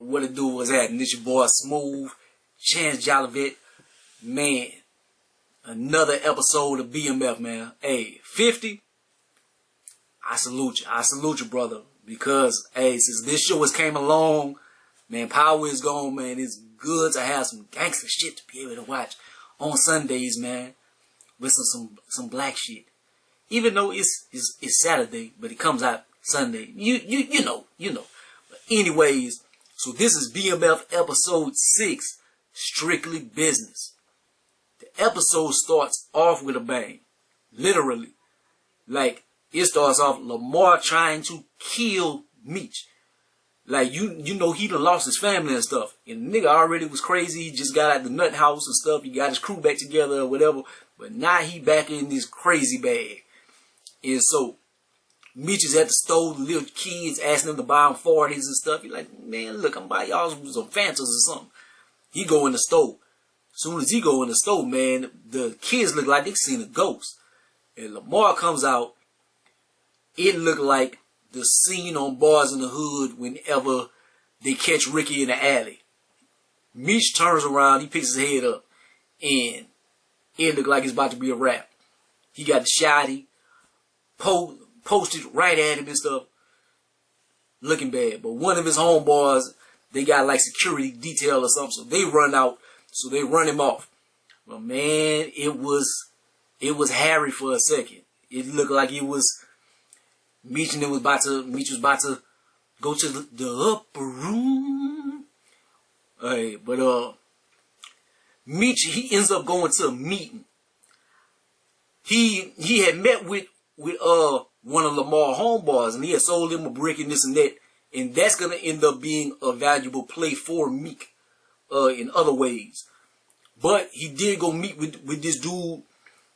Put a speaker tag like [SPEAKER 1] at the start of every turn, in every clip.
[SPEAKER 1] What it do was happening. This your boy Smooth, ChanceJolivette. Man, another episode of BMF, man. Hey, 50, I salute you. I salute you, brother. Because, hey, since this show has came along, man, power is gone, man. It's good to have some gangster shit to be able to watch on Sundays, man. With some black shit. Even though it's Saturday, but it comes out Sunday. You know. But anyways, so this is BMF episode 6, Strictly Business. The episode starts off with a bang. Literally. Like, it starts off Lamar trying to kill Meech. Like, you know he done lost his family and stuff. And the nigga already was crazy. He just got out the nut house and stuff. He got his crew back together or whatever. But now he back in this crazy bag. And so, Meech is at the store, the little kids asking him to buy him 40s and stuff. He like, man, look, I'm buying y'all some Fantas or something. He go in the store. As soon as he go in the store, man, the kids look like they seen a ghost. And Lamar comes out. It looked like the scene on Boyz in the Hood whenever they catch Ricky in the alley. Meech turns around, he picks his head up, and it looked like it's about to be a wrap. He got the shotty, posted right at him and stuff, looking bad. But one of his homeboys, they got like security detail or something, so they run out, so they run him off. But man, it was hairy for a second. It looked like it was Meech was about to go to the upper room. Hey, but Meech, he ends up going to a meeting. He had met with one of Lamar's homeboys, and he had sold him a brick and this and that, and that's gonna end up being a valuable play for Meek in other ways. But he did go meet with this dude,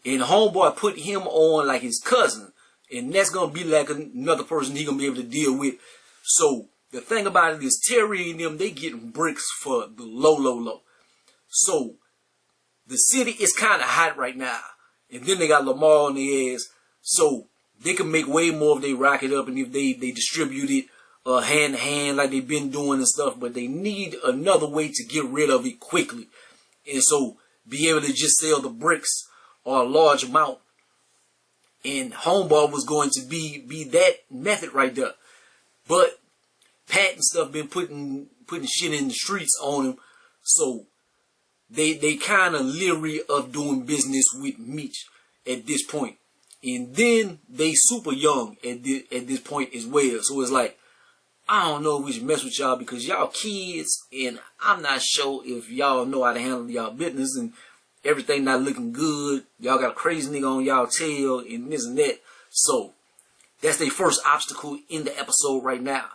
[SPEAKER 1] and homeboy put him on like his cousin. And that's going to be like another person he going to be able to deal with. So, the thing about it is, Terry and them, they getting bricks for the low. So, the city is kind of hot right now. And then they got Lamar on their ass. So, they can make way more if they rack it up and if they distribute it hand to hand like they've been doing and stuff. But they need another way to get rid of it quickly. And so, be able to just sell the bricks or a large amount. And homeboy was going to be that method right there. But Pat and stuff been putting shit in the streets on him. So they kind of leery of doing business with Meech at this point. And then they super young at this point as well. So it's like, I don't know if we should mess with y'all because y'all kids, and I'm not sure if y'all know how to handle y'all business, and everything not looking good. Y'all got a crazy nigga on y'all tail and this and that. So, that's their first obstacle in the episode right now.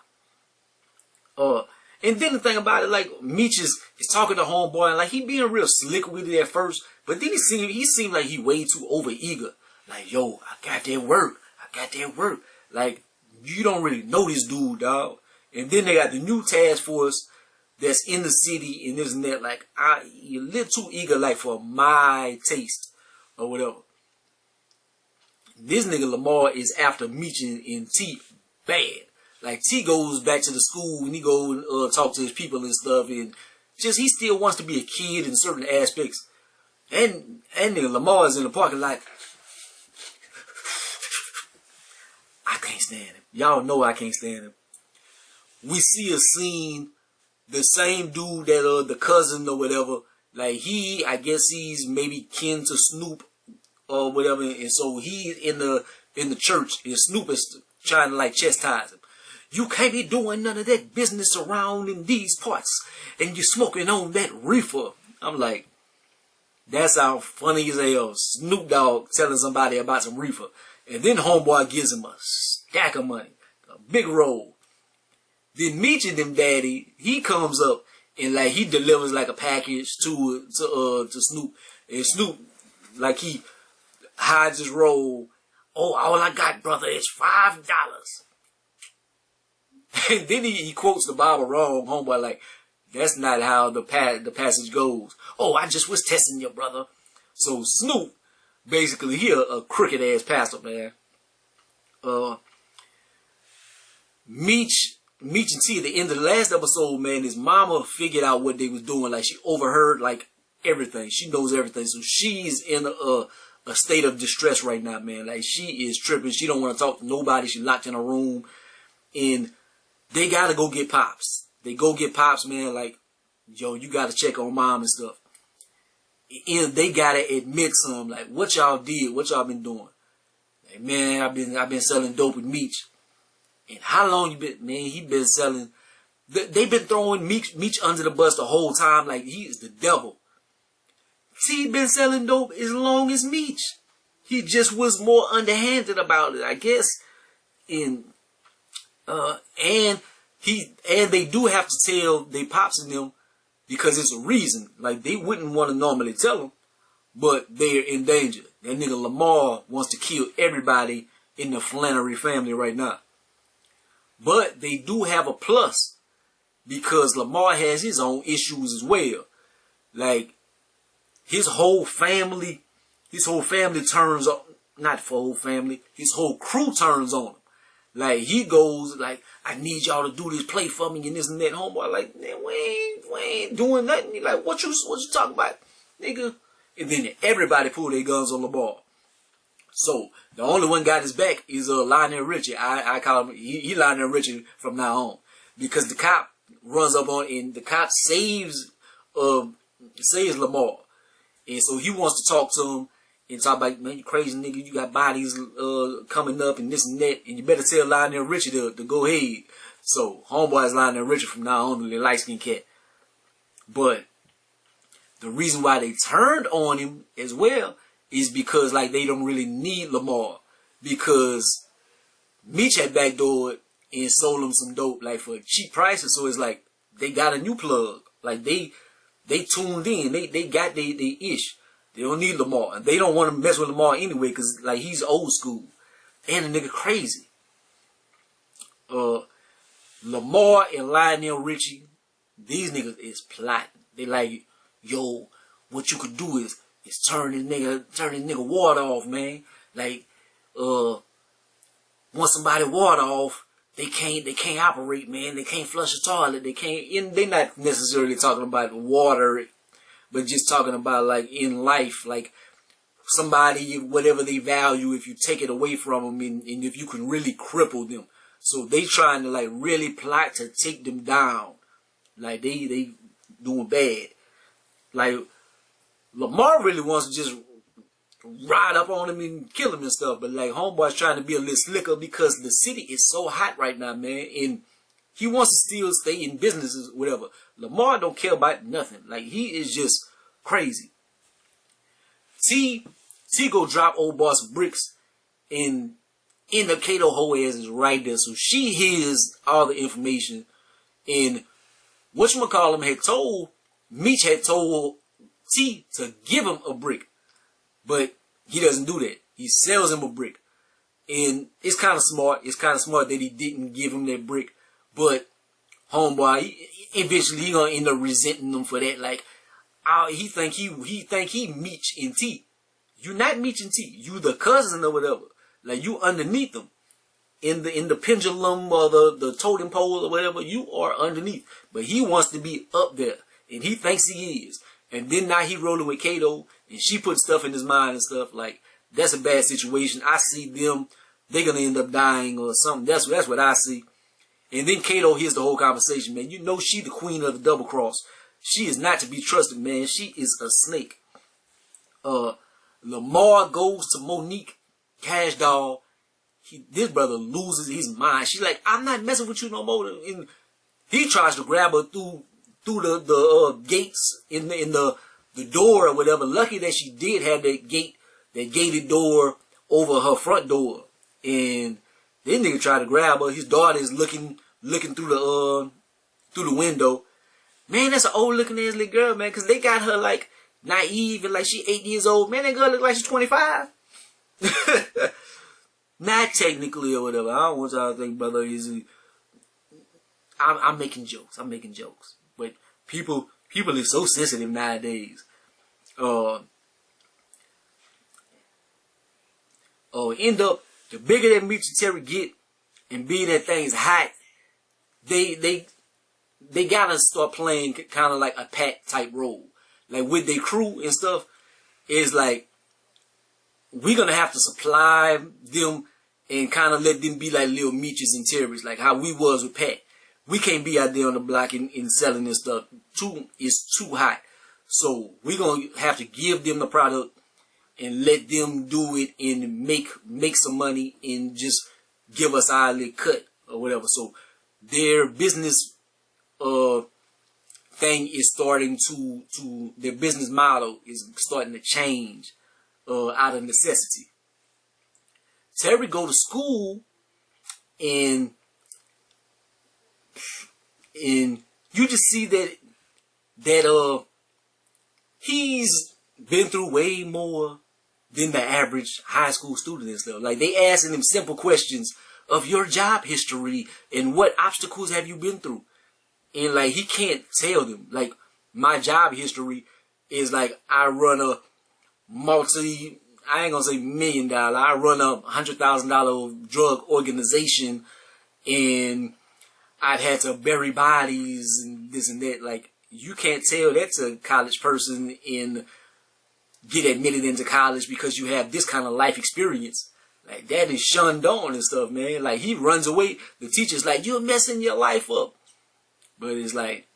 [SPEAKER 1] And then the thing about it, like, Meech is talking to homeboy, and like, he being real slick with it at first, but then he seemed like he way too overeager. Like, yo, I got that work. Like, you don't really know this dude, dog. And then they got the new task force that's in the city and this and that. Like, you're a little too eager, like, for my taste or whatever. This nigga Lamar is after Meech and T bad. Like, T goes back to the school and he go talk to his people and stuff, and just he still wants to be a kid in certain aspects. And nigga Lamar is in the parking lot. I can't stand him. Y'all know I can't stand him. We see a scene. The same dude that the cousin or whatever, like I guess he's maybe kin to Snoop or whatever, and so he's in the church, and Snoop is trying to like chastise him. You can't be doing none of that business around in these parts, and you're smoking on that reefer. I'm like, that sounds funny as hell. Snoop Dogg telling somebody about some reefer, and then homeboy gives him a stack of money, a big roll. Then Meech and them daddy, he comes up and like he delivers like a package to Snoop. And Snoop, like he hides his roll. Oh, all I got, brother, is $5. And then he quotes the Bible wrong, homeboy, like, that's not how the passage goes. Oh, I just was testing you, brother. So Snoop, basically, he a crooked ass pastor, man. Meech Meech and T, at the end of the last episode, man, his mama figured out what they was doing. Like, she overheard, like, everything. She knows everything. So she's in a state of distress right now, man. Like, she is tripping. She don't want to talk to nobody. She locked in a room. And they got to go get Pops. They go get Pops, man. Like, yo, you got to check on Mom and stuff. And they got to admit something. Like, what y'all did? What y'all been doing? Like, man, I've been selling dope with Meech. And how long you been, man, he been selling. They've been throwing Meech under the bus the whole time like he is the devil. See, he been selling dope as long as Meech. He just was more underhanded about it, I guess. And they do have to tell they Pops and them because it's a reason. Like, they wouldn't want to normally tell them, but they're in danger. That nigga Lamar wants to kill everybody in the Flannery family right now. But they do have a plus because Lamar has his own issues as well. Like, his whole family turns on, not whole family, his whole crew turns on him. Like, he goes, like, I need y'all to do this play for me and this and that. Homeboy, like, man, we ain't doing nothing. He like, what you talking about, nigga? And then everybody pull their guns on Lamar. So, the only one got his back is Lionel Richie. I call him, he Lionel Richie from now on. Because the cop runs up on, and the cop saves Lamar. And so he wants to talk to him and talk about, man, you crazy nigga, you got bodies coming up and this and that, and you better tell Lionel Richie to go ahead. So, homeboy is Lionel Richie from now on, the light-skinned cat. But the reason why they turned on him as well is because, like, they don't really need Lamar. Because Meech had backdoored and sold him some dope, like, for cheap prices. So it's like, they got a new plug. Like, they tuned in. They got their ish. They don't need Lamar. And they don't want to mess with Lamar anyway, because, like, he's old school. And the nigga crazy. Lamar and Lionel Richie, these niggas is plotting. They like, yo, what you could do is turn this nigga water off, man. Like, once somebody water off, they can't operate, man. They can't flush a toilet. They can't. And they're not necessarily talking about water, but just talking about, like, in life, like, somebody, whatever they value, if you take it away from them, and if you can really cripple them. So they trying to, like, really plot to take them down. Like, they doing bad. Like, Lamar really wants to just ride up on him and kill him and stuff. But, like, homeboy's trying to be a little slicker because the city is so hot right now, man. And he wants to still stay in businesses, whatever. Lamar don't care about nothing. Like, he is just crazy. T go drop old boss bricks in the Kato hoe ass is right there. So she hears all the information. And whatchamacallem had told, Meech had told T to give him a brick. But he doesn't do that. He sells him a brick. And it's kind of smart. It's kind of smart that he didn't give him that brick. But homeboy, eventually he gonna end up resenting them for that. Like, he think he Meech and T. You not Meech and T. You the cousin or whatever. Like, you underneath them. In the pendulum or the totem pole or whatever, you are underneath. But he wants to be up there. And he thinks he is. And then now he rolling with Kato, and she put stuff in his mind and stuff. Like, that's a bad situation. I see them, they're gonna end up dying or something. That's what I see. And then Kato hears the whole conversation, man. You know she the queen of the double cross. She is not to be trusted, man. She is a snake. Lamar goes to Monique, Cash Doll. This brother loses his mind. She's like, I'm not messing with you no more. And he tries to grab her through the gates in the door or whatever. Lucky that she did have that gated door over her front door. And this nigga tried to grab her. His daughter is looking through the window. Man, that's an old looking ass little girl, man. Cause they got her like naive and like she 8 years old. Man, that girl look like she's 25. Not technically or whatever. I don't want y'all to think, brother. I'm making jokes. But people are so sensitive nowadays. End up, the bigger that Meech and Terry get, and being that thing's hot, they gotta start playing kind of like a Pat type role, like with their crew and stuff. Is like we're gonna have to supply them and kind of let them be like little Meeches and Terrys, like how we was with Pat. We can't be out there on the block and selling this stuff. It's too hot. So we're gonna have to give them the product and let them do it and make some money and just give us our little cut or whatever. So their business thing is starting to their business model is starting to change out of necessity. Terry go to school and you just see that he's been through way more than the average high school student and stuff. Like they asking him simple questions of your job history and what obstacles have you been through. And like he can't tell them. Like my job history is like I run a I ain't gonna say $1 million. I run a $100,000 drug organization, and I've had to bury bodies and this and that. Like you can't tell that to a college person and get admitted into college because you have this kind of life experience. Like that is shunned on and stuff, man. Like he runs away. The teacher's like, you're messing your life up. But it's like,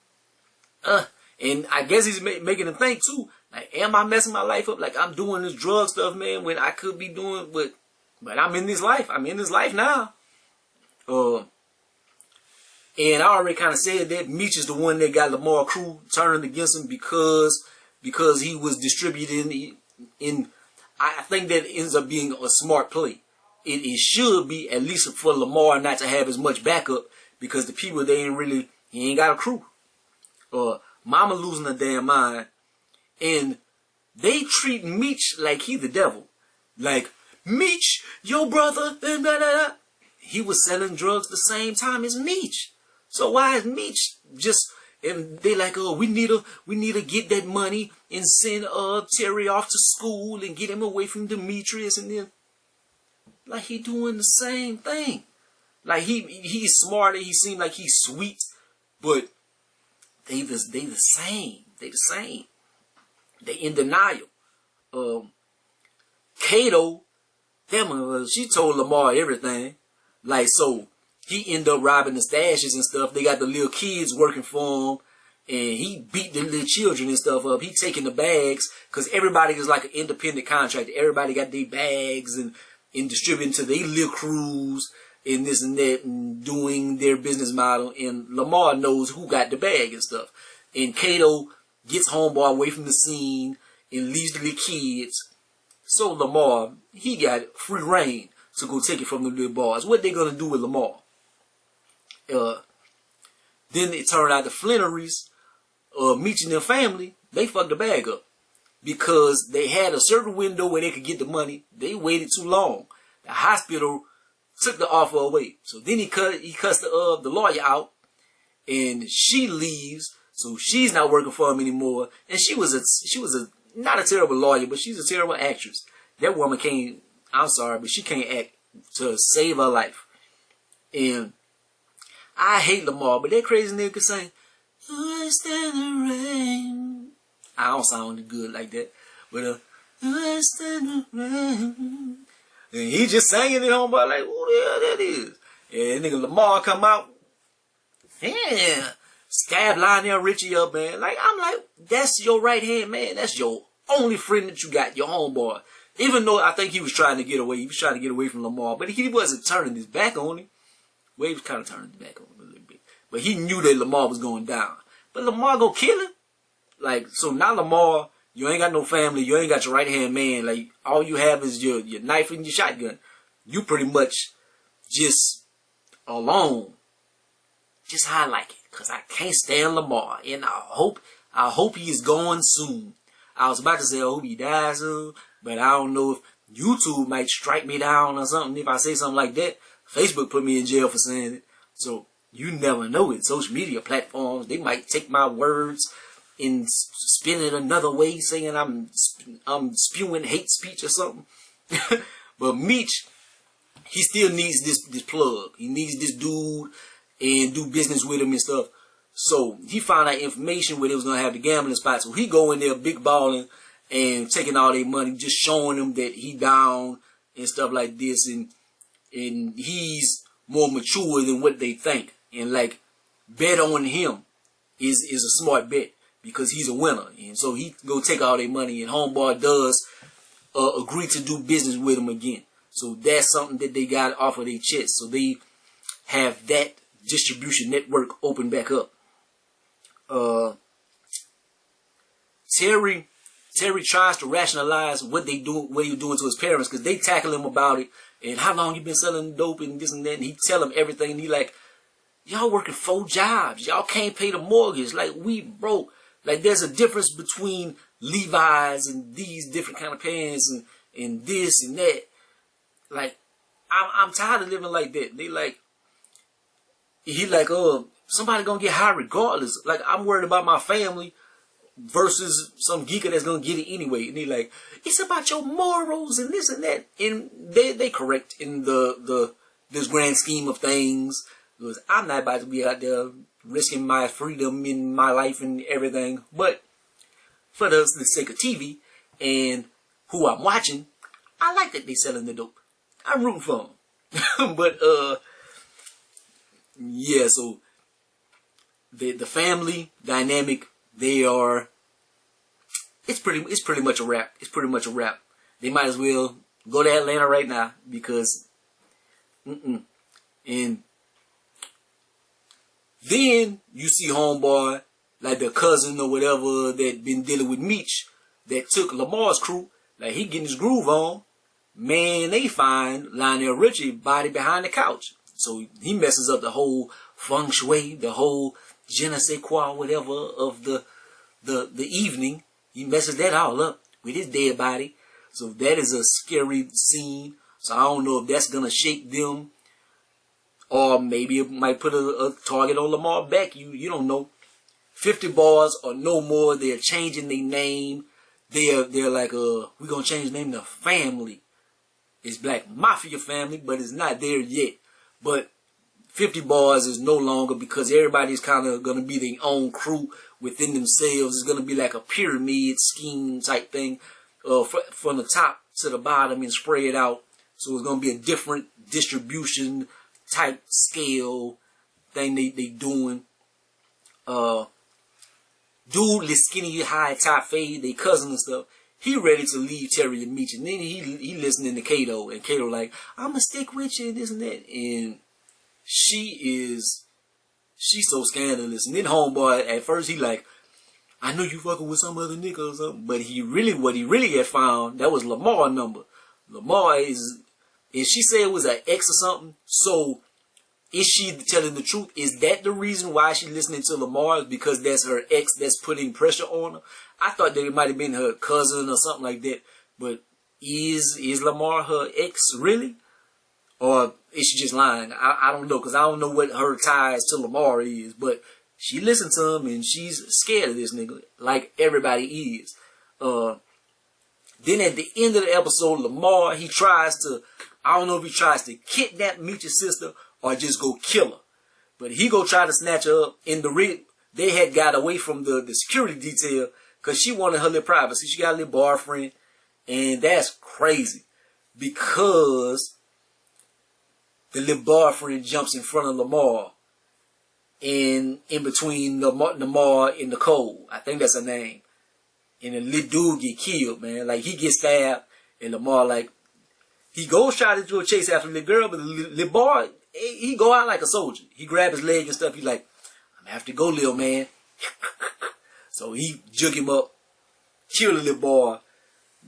[SPEAKER 1] and I guess he's making them think too. Like, am I messing my life up? Like I'm doing this drug stuff, man, when I could be doing, but I'm in this life. I'm in this life now. And I already kind of said that Meech is the one that got Lamar crew turning against him because he was distributing in. I think that ends up being a smart play. It should be, at least for Lamar, not to have as much backup because the people, he ain't got a crew. Mama losing her damn mind. And they treat Meech like he the devil. Like, Meech, your brother, and blah, blah, blah. He was selling drugs the same time as Meech. So why is Meech just, and they like, oh, we need to get that money and send Terry off to school and get him away from Demetrius, and then like he doing the same thing. Like he's smarter, he seemed like he's sweet, but they the same. They the same. They in denial. Kato, she told Lamar everything. Like, so he ended up robbing the stashes and stuff. They got the little kids working for him, and he beat the little children and stuff up. He taking the bags, because everybody is like an independent contractor. Everybody got their bags and distributing to their little crews and this and that and doing their business model. And Lamar knows who got the bag and stuff. And Kato gets homeboy away from the scene and leaves the little kids. So Lamar, he got free reign to go take it from the little boys. What they gonna do with Lamar? Then it turned out the Flannerys, Meech and their family, they fucked the bag up. Because they had a certain window where they could get the money. They waited too long. The hospital took the offer away. So then he cussed the lawyer out, and she leaves. So she's not working for him anymore. And she was not a terrible lawyer, but she's a terrible actress. That woman can't, I'm sorry, but she can't act to save her life. And I hate Lamar, but that crazy nigga could sing, I stand the rain. I don't sound good like that. But I stand the rain. And he just singing it on by like, who the hell that is? And nigga Lamar come out. Yeah. Stab Lionel Richie up, man. Like, I'm like, that's your right hand man. That's your only friend that you got, your homeboy. Even though I think he was trying to get away. He was trying to get away from Lamar. But he wasn't turning his back on him. Well, he was kind of turning his back on him a little bit. But he knew that Lamar was going down. But Lamar gonna kill him? Like, so now Lamar, you ain't got no family. You ain't got your right hand man. Like, all you have is your knife and your shotgun. You pretty much just alone. Just how I like it. Because I can't stand Lamar. And I hope he is going soon. I was about to say I hope he dies soon. But I don't know if YouTube might strike me down or something if I say something like that. Facebook put me in jail for saying it. So you never know it. Social media platforms, they might take my words and spin it another way, saying I'm spewing hate speech or something. But Meech, he still needs this plug. He needs this dude and do business with him and stuff. So he found out information where they was gonna have the gambling spot. So he go in there big balling and taking all their money, just showing them that he down and stuff like this, and he's more mature than what they think. And like, bet on him is a smart bet because he's a winner. And so he go take all their money, and homeboy does agree to do business with him again. So that's something that they got off of their chest. So they have that distribution network open back up. Terry tries to rationalize what he was doing to his parents, because they tackle him about it and how long you been selling dope and this and that, and he tell them everything, and he like, y'all working 4 jobs, y'all can't pay the mortgage, like we broke. Like there's a difference between Levi's and these different kind of pants and this and that. Like I'm tired of living like that. They like, he like, somebody gonna get high regardless. Like I'm worried about my family versus some geeker that's gonna get it anyway. And he like, it's about your morals and this and that. And they correct in this grand scheme of things. Because I'm not about to be out there risking my freedom in my life and everything. But for the sake of TV and who I'm watching, I like that they selling the dope. I'm rooting for them. But yeah, so the family dynamic, it's pretty much a wrap. It's pretty much a wrap. They might as well go to Atlanta right now because and then you see homeboy, like the cousin or whatever that been dealing with Meech, that took Lamar's crew, like he getting his groove on. Man, they find Lionel Richie body behind the couch. So he messes up the whole feng shui, the whole je ne sais quoi, whatever of the evening. He messes that all up with his dead body. So that is a scary scene. So I don't know if that's gonna shake them, or maybe it might put a target on Lamar back. You don't know. 50 bars or no more. They're changing their name. They're like, we're gonna change the name to Family. It's Black Mafia Family, but it's not there yet. But 50 bars is no longer, because everybody's kind of gonna be their own crew within themselves. It's gonna be like a pyramid scheme type thing, from the top to the bottom and spread out. So it's gonna be a different distribution type scale thing they doing. Dude, the skinny high top fade, they cousin and stuff. He ready to leave Terry and Meech, and then he listening to Kato, and Kato like, I'ma stick with you and this and that, and she's so scandalous. And then homeboy at first he like, I know you fucking with some other nigga or something, but what he really had found, that was Lamar number. Lamar is, and she said it was an ex or something. So is she telling the truth? Is that the reason why she's listening to Lamar? Because that's her ex that's putting pressure on her? I thought that it might have been her cousin or something like that. But is Lamar her ex really? Or is she just lying? I don't know, because I don't know what her ties to Lamar is. But she listened to him and she's scared of this nigga, like everybody is. Then at the end of the episode, Lamar, he tries to, I don't know if he tries to kidnap Meech's sister or just go kill her. But he go try to snatch her up. In the rig, they had got away from the security detail because she wanted her little privacy. She got a little boyfriend. And that's crazy, because the little boyfriend jumps in front of Lamar, and in between Lamar and Nicole, I think that's her name. And the little dude get killed, man. Like, he gets stabbed, and Lamar, like, he goes try to do a chase after the little girl, but the little boy, he go out like a soldier. He grab his leg and stuff. He like, I'm gonna have to go, little man. So he jug him up, kill the little boy.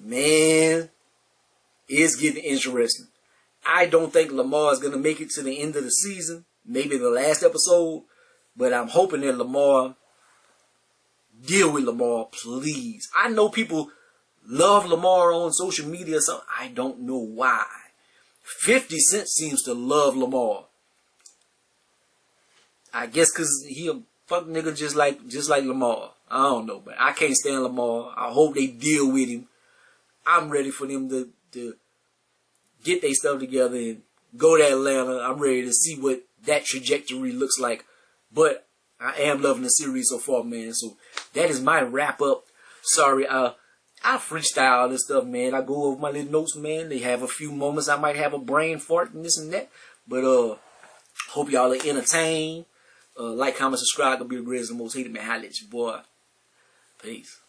[SPEAKER 1] Man, it's getting interesting. I don't think Lamar is going to make it to the end of the season, maybe the last episode, but I'm hoping that Lamar, deal with Lamar, please. I know people love Lamar on social media or something. I don't know why. 50 Cent seems to love Lamar. I guess because he a fuck nigga just like Lamar. I don't know, but I can't stand Lamar. I hope they deal with him. I'm ready for them to get their stuff together and go to Atlanta. I'm ready to see what that trajectory looks like. But I am loving the series so far, man. So that is my wrap up. Sorry, I freestyle this stuff, man. I go over my little notes, man. They have a few moments I might have a brain fart and this and that. But hope y'all are entertained. Like, comment, subscribe. Gonna be the greatest and most hated man. Holla at your boy. Peace.